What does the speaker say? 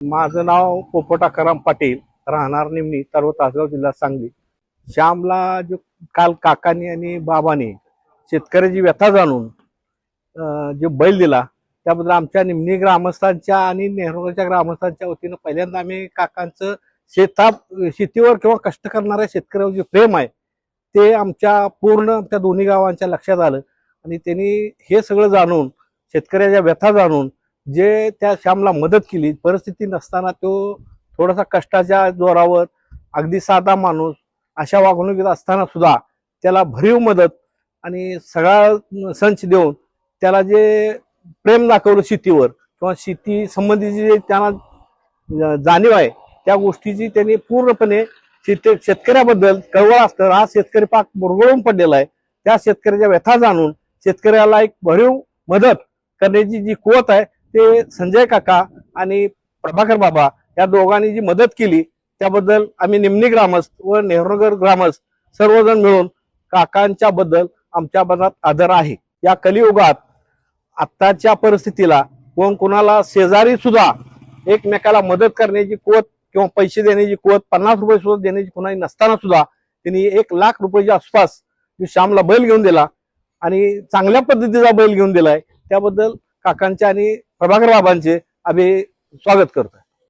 माझं नाव पोपट आकाराम पाटील, राहणार निमणी, तालुका तासगाव, जिल्हा सांगली. श्यामला जो काल काकांनी आणि बाबांनी शेतकऱ्याची व्यथा जाणून जो बैल दिला त्याबद्दल आमच्या निमणी ग्रामस्थांच्या आणि नेहरूच्या ग्रामस्थांच्या वतीनं पहिल्यांदा आम्ही काकांचं शेतीवर किंवा कष्ट करणाऱ्या शेतकऱ्यावर जे प्रेम आहे ते आमच्या पूर्ण त्या दोन्ही गावांच्या लक्षात आलं आणि त्यांनी हे सगळं जाणून शेतकऱ्याच्या व्यथा जाणून जे त्या श्यामला मदत केली. परिस्थिती नसताना तो थोडासा कष्टाच्या जोरावर अगदी साधा माणूस अशा वागणुकीत असताना सुद्धा त्याला भरीव मदत आणि सगळा संच देऊन त्याला जे प्रेम दाखवलं शेतीवर किंवा शेती संबंधीची जे त्यांना जाणीव आहे त्या गोष्टीची त्यांनी पूर्णपणे शेतकऱ्याबद्दल कळवळ असतं. हा शेतकरी पाक बुरगळून पडलेला आहे. त्या शेतकऱ्याच्या व्यथा जाणून शेतकऱ्याला एक भरीव मदत करण्याची जी कुवत आहे ते संजय काका आणि प्रभाकर बाबा या दोघांनी जी मदत केली त्याबद्दल आम्ही निमणी ग्रामस्थ व नेहरूनगर ग्रामस्थ सर्वजण मिळून काकांच्या बद्दल आमच्या मनात आदर आहे. या कलियुगात आत्ताच्या परिस्थितीला कोण कोणाला शेजारी सुद्धा एकमेकाला मदत करण्याची कुवत किंवा पैसे देण्याची कुवत 50 रुपये सुद्धा देण्याची कुणाही नसताना सुद्धा त्यांनी 1,00,000 रुपयाच्या आसपास श्यामला बैल घेऊन दिला आणि चांगल्या पद्धतीचा बैल घेऊन दिलाय. त्याबद्दल काकांचे आणि प्रभाकर बाबांचे आम्ही स्वागत करतो.